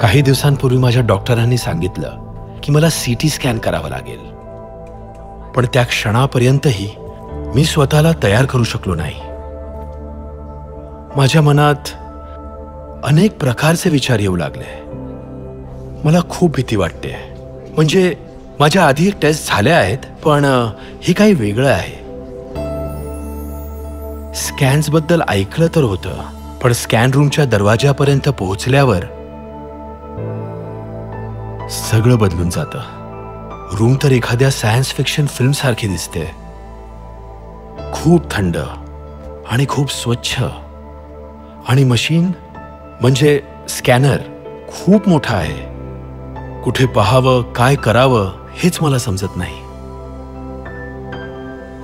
काही दिवसांपूर्वी माझ्या डॉक्टरांनी सांगितलं की मला सीटी स्कॅन करावं लागेल, पण त्या क्षणापर्यंतही मी स्वतःला तयार करू शकलो नाही. माझ्या मनात अनेक प्रकारचे विचार येऊ लागले. मला खूप भीती वाटते. म्हणजे माझ्या आधी एक टेस्ट झाल्या आहेत, पण हे काही वेगळं आहे. स्कॅन्स बद्दल ऐकलं तर होतं, पण स्कॅन रूमच्या दरवाजापर्यंत पोहोचल्यावर सगळं बदलून जातं. रूम तर एखाद्या सायन्स फिक्शन फिल्म सारखी दिसते. खूप थंड आणि खूप स्वच्छ, आणि मशीन म्हणजे स्कॅनर खूप मोठा आहे. कुठे पाहावं, काय करावं हेच मला समजत नाही.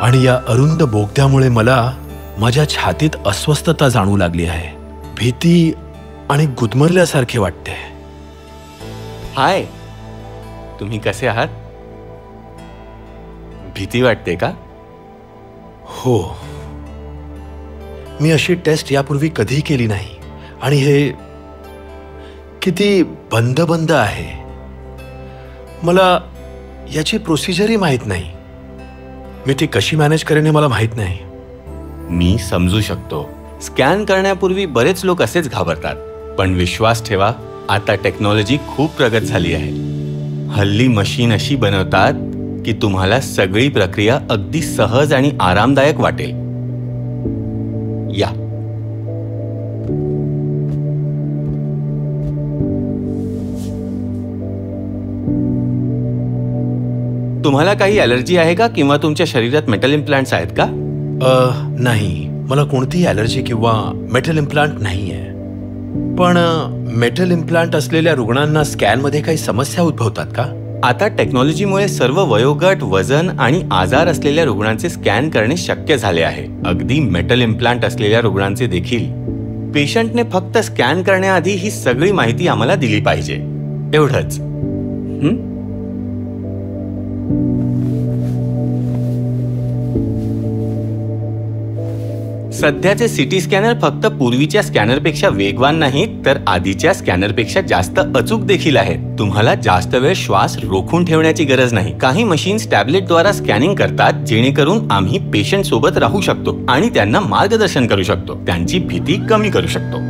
आणि या अरुंद बोगद्यामुळे मला माझ्या छातीत अस्वस्थता जाणवू लागली आहे. भीती आणि गुदमरल्यासारखे वाटते. हाय, तुम्ही कसे आहात? भीती वाटते का? हो. मी अशी टेस्ट यापूर्वी कधी केली नाही, आणि हे किती बंद बंद आहे. मला याची प्रोसिजरही माहीत नाही. मी ती कशी मॅनेज करेन हे मला माहीत नाही. मी समजू शकतो. स्कॅन करण्यापूर्वी बरेच लोक असेच घाबरतात, पण विश्वास ठेवा, आता टेक्नॉलॉजी खूप प्रगत झाली आहे. हल्ली मशीन अशी बनवतात की तुम्हाला सगळी प्रक्रिया अगदी सहज आणि आरामदायक वाटेल. या, तुम्हाला काही ॲलर्जी आहे का, किंवा तुमच्या शरीरात मेटल इम्प्लांट्स आहेत का? नाही, मला कोणतीही ॲलर्जी किंवा मेटल इम्प्लांट नाही आहे. पण मेटल इम्प्लांट असलेल्या रुग्णांना स्कॅनमध्ये काही समस्या उद्भवतात का? आता टेक्नॉलॉजीमुळे सर्व वयोगट, वजन आणि आजार असलेल्या रुग्णांचे स्कॅन करणे शक्य झाले आहे. अगदी मेटल इम्प्लांट असलेल्या रुग्णांचे देखील. पेशंटने फक्त स्कॅन करण्याआधी ही सगळी माहिती आम्हाला दिली पाहिजे, एवढंच. सध्याचे सिटी स्कॅनर फक्त पूर्वीच्या स्कॅनरपेक्षा वेगवान नाहीत, तर आधीच्या स्कॅनरपेक्षा जास्त अचूक देखील आहेत. तुम्हाला जास्त वेळ श्वास रोखून ठेवण्याची गरज नाही. काही मशीन्स टॅबलेटद्वारा स्कॅनिंग करतात, जेणेकरून आम्ही पेशंट सोबत राहू शकतो आणि त्यांना मार्गदर्शन करू शकतो, त्यांची भीती कमी करू शकतो.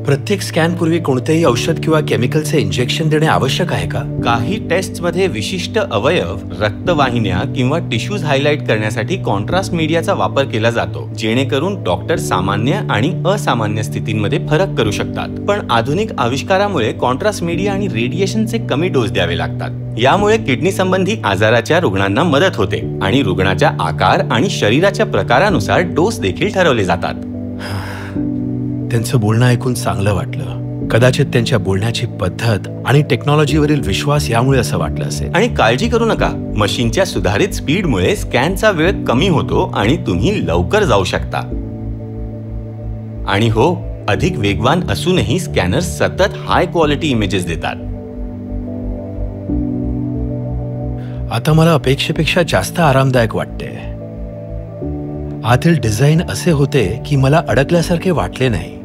प्रत्येक स्कॅन पूर्वी कोणतेही औषध किंवा केमिकलचे इंजेक्शन देणे आवश्यक आहे का? काही टेस्टमध्ये विशिष्ट अवयव, रक्तवाहिन्या किंवा टिश्यूज हायलाइट करण्यासाठी कॉन्ट्रास्ट मीडियाचा वापर केला जातो, जेणेकरून डॉक्टर सामान्य आणि असामान्य स्थितींमध्ये फरक करू शकतात. पण आधुनिक आविष्कारामुळे कॉन्ट्रास्ट मीडिया आणि रेडिएशनचे कमी डोस द्यावे लागतात. यामुळे किडनी संबंधी आजाराच्या रुग्णांना मदत होते आणि रुग्णाच्या आकार आणि शरीराच्या प्रकारानुसार डोस देखील ठरवले जातात. त्यांचं बोलणं ऐकून चांगलं वाटलं. कदाचित त्यांच्या बोलण्याची पद्धत आणि टेक्नॉलॉजीवरील विश्वास यामुळे असं वाटलं असेल. आणि काळजी करू नका, मशीनच्या सुधारित स्पीडमुळे स्कॅनचा वेळ कमी होतो आणि तुम्ही लवकर जाऊ शकता. आणि हो, अधिक वेगवान असूनही स्कॅनर सतत हाय क्वालिटी इमेजेस देतात. आता मला अपेक्षेपेक्षा जास्त आरामदायक वाटते. आतील डिझाईन असे होते की मला अडकल्यासारखे वाटले नाही,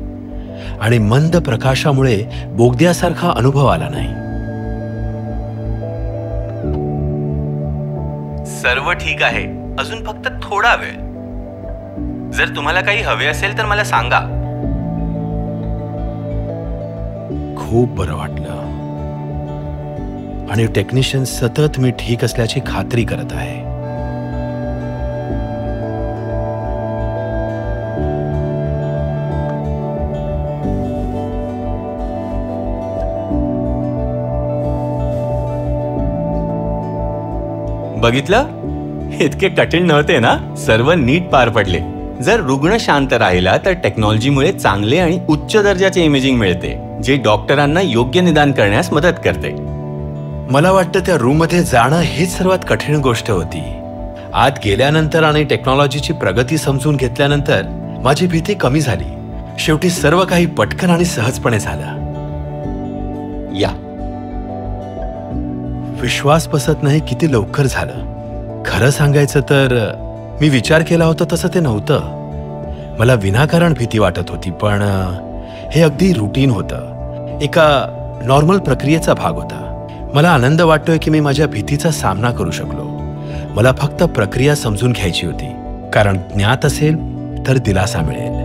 आणि मंद प्रकाशामुळे बोगद्यासारखा अनुभव आला नाही. सर्व ठीक आहे, अजून फक्त थोडा वेळ. जर तुम्हाला काही हवे असेल तर मला सांगा. खूप बरं वाटलं, आणि टेक्निशियन सतत मी ठीक असल्याची खात्री करत आहे. बघितलं, इतके कठीण नव्हते ना? सर्व नीट पार पडले. जर रुग्ण शांत राहिला तर टेक्नॉलॉजीमुळे चांगले आणि उच्च दर्जाचे इमेजिंग मिळते, जे डॉक्टरांना योग्य निदान करण्यास मदत करते. मला वाटतं त्या रूममध्ये जाणं हीच सर्वात कठीण गोष्ट होती. आत गेल्यानंतर आणि टेक्नॉलॉजीची प्रगती समजून घेतल्यानंतर माझी भीती कमी झाली. शेवटी सर्व काही पटकन आणि सहजपणे झालं. या, विश्वास बसत नाही किती लवकर झालं. खरं सांगायचं तर मी विचार केला होता तसं ते नव्हतं. मला विनाकारण भीती वाटत होती, पण हे अगदी रुटीन होतं, एका नॉर्मल प्रक्रियेचा भाग होता. मला आनंद वाटतोय की मी माझ्या भीतीचा सामना करू शकलो. मला फक्त प्रक्रिया समजून घ्यायची होती, कारण ज्ञात असेल तर दिलासा मिळेल.